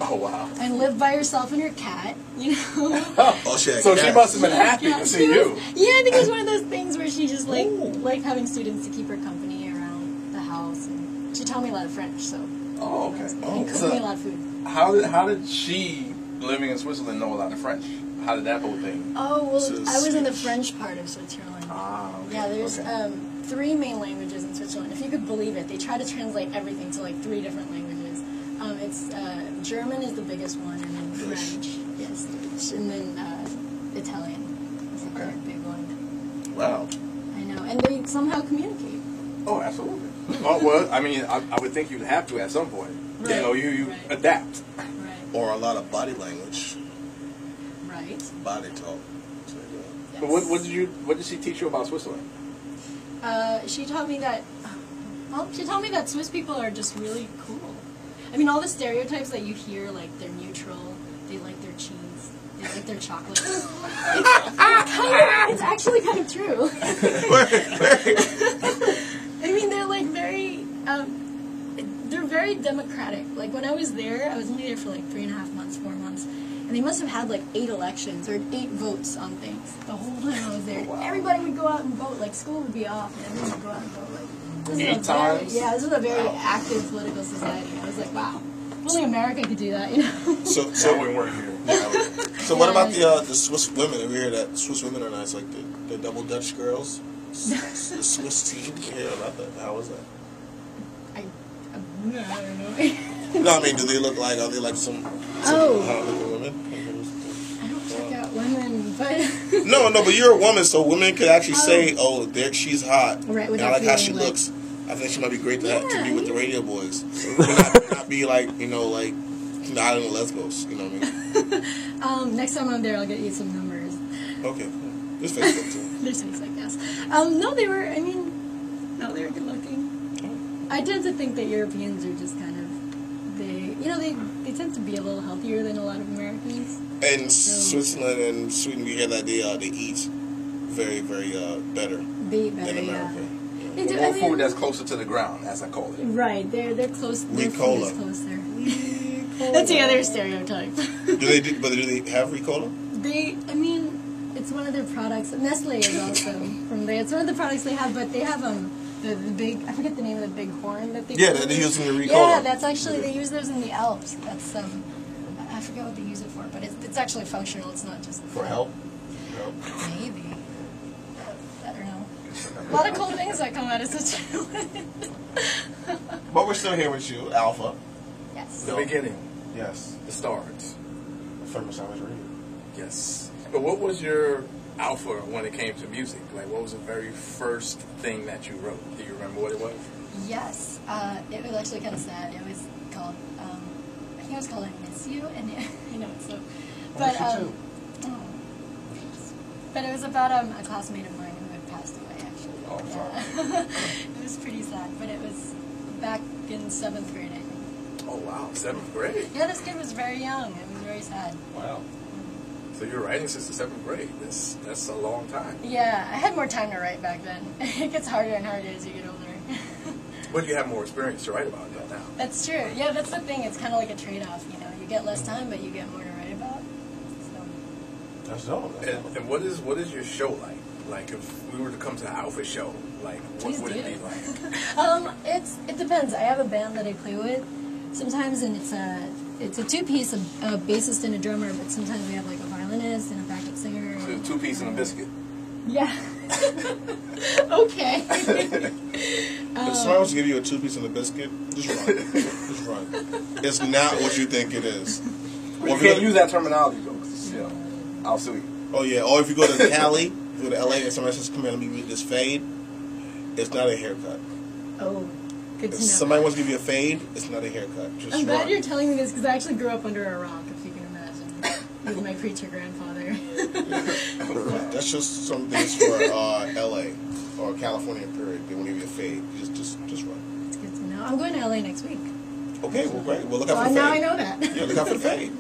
Oh, wow. And lived by herself and her cat, you know. Oh, shit. So she must have been happy to see you. Yeah, I think it was one of those things where she just liked having students to keep her company around the house. And she taught me a lot of French, so. Oh, okay. And cooked me a lot of food. How did she, living in Switzerland, know a lot of French? How did that whole thing? Oh, well, I was in the French part of Switzerland. Ah, okay. Yeah, there's 3 main languages in Switzerland. If you could believe it, they try to translate everything to like 3 different languages. It's German is the biggest one, and then French, yes, and then Italian is the third big one. Wow. I know, and they somehow communicate. Oh, absolutely. Oh, well, I mean, I would think you'd have to at some point. Right. You know, you adapt. Right. Or a lot of body language. Right. Body talk. Yes. But what did she teach you about Switzerland? She taught me that. She taught me that Swiss people are just really cool. I mean, all the stereotypes that you hear, like they're neutral, they like their cheese, they like their chocolate. It's actually kind of true. I mean, they're like they're very democratic. Like when I was there, I was only there for like 3.5 months, 4 months, and they must have had like 8 elections or 8 votes on things the whole time I was there. Oh, wow. Everybody would go out and vote. Like school would be off, and everyone would go out and vote. Like, this is 8 times? this is a very active political society. I was like, wow, if only America could do that, you know? So we weren't here. So what about the Swiss women? We hear that Swiss women are nice, like the double Dutch girls, the Swiss team. You hear about that? How was that? I don't know. No, I mean, do they look like? Are they like some hot-looking women? I don't check out women, but No, but you're a woman, so women could actually say, "Oh, there she's hot." Right, and I like how she feeling looks. I think she might be great to be with the radio boys. Yeah. not be like not in the Lesbos. You know what I mean? Next time I'm there, I'll get you some numbers. Okay, there's Facebook too. There's Facebook, yes. No, they were good looking. I tend to think that Europeans are just kind of, they tend to be a little healthier than a lot of Americans. And Switzerland and Sweden, we hear that they eat very, very better than America. They do, More food that's closer to the ground, as I call it. Right, they're close. Ricola. Their food is closer. That's the other stereotype. do they have Ricola? It's one of their products. Nestle is also from there. It's one of the products they have, but they have the big, I forget the name of the big horn that they they're using the Ricola. Yeah, that's actually, they use those in the Alps. That's, I forget what they use it for, but it's actually functional. It's not just for help. Maybe. I don't know. A lot of cool things that come out of Switzerland. But we're still here with you, Alpha. Yes. The beginning. Yes. The start. Famous Sandwich Radio. Yes. But what was your alpha when it came to music? Like, what was the very first thing that you wrote? Do you remember what it was? Yes. It was actually kind of sad. It was called, I think it was called I Miss You, and I know it's so. But, but it was about a classmate of mine who had passed away, actually. Oh, sorry. It was pretty sad, but it was back in 7th grade, I think. Oh, wow. 7th grade? Yeah, this kid was very young. It was very sad. Wow. So you're writing since the 7th grade. That's a long time. Yeah, I had more time to write back then. It gets harder and harder as you get older. But you have more experience to write about that now. That's true. Yeah, that's the thing. It's kind of like a trade-off, you know. You get less time, but you get more to write about. So. That's dope. And what is your show like? Like, if we were to come to the Alpha show, like, what would it be like? It depends. I have a band that I play with sometimes, and it's a 2-piece, a bassist and a drummer, but sometimes we have like a violinist and a backup singer. So 2-piece and a biscuit. Yeah. Okay. If someone wants to give you a 2-piece and a biscuit, just run. Just run. It's not what you think it is. Well, you can't use that terminology, though, because, I'll sue you. Oh, yeah. Or if you go to Cali, if you go to LA, and somebody says, come here, let me give you this fade, it's not a haircut. Oh, good to If know. somebody wants to give you a fade, it's not a haircut. Just I'm glad run. you're telling me this, because I actually grew up under a rock, if you can imagine, with my preacher grandfather. That's just some things for LA or California period. They want to give you a fade. Just run. It's good to know. I'm going to LA next week. Okay, well, great. Well, look out for the Now I fade. know that. Yeah, look out for the fade.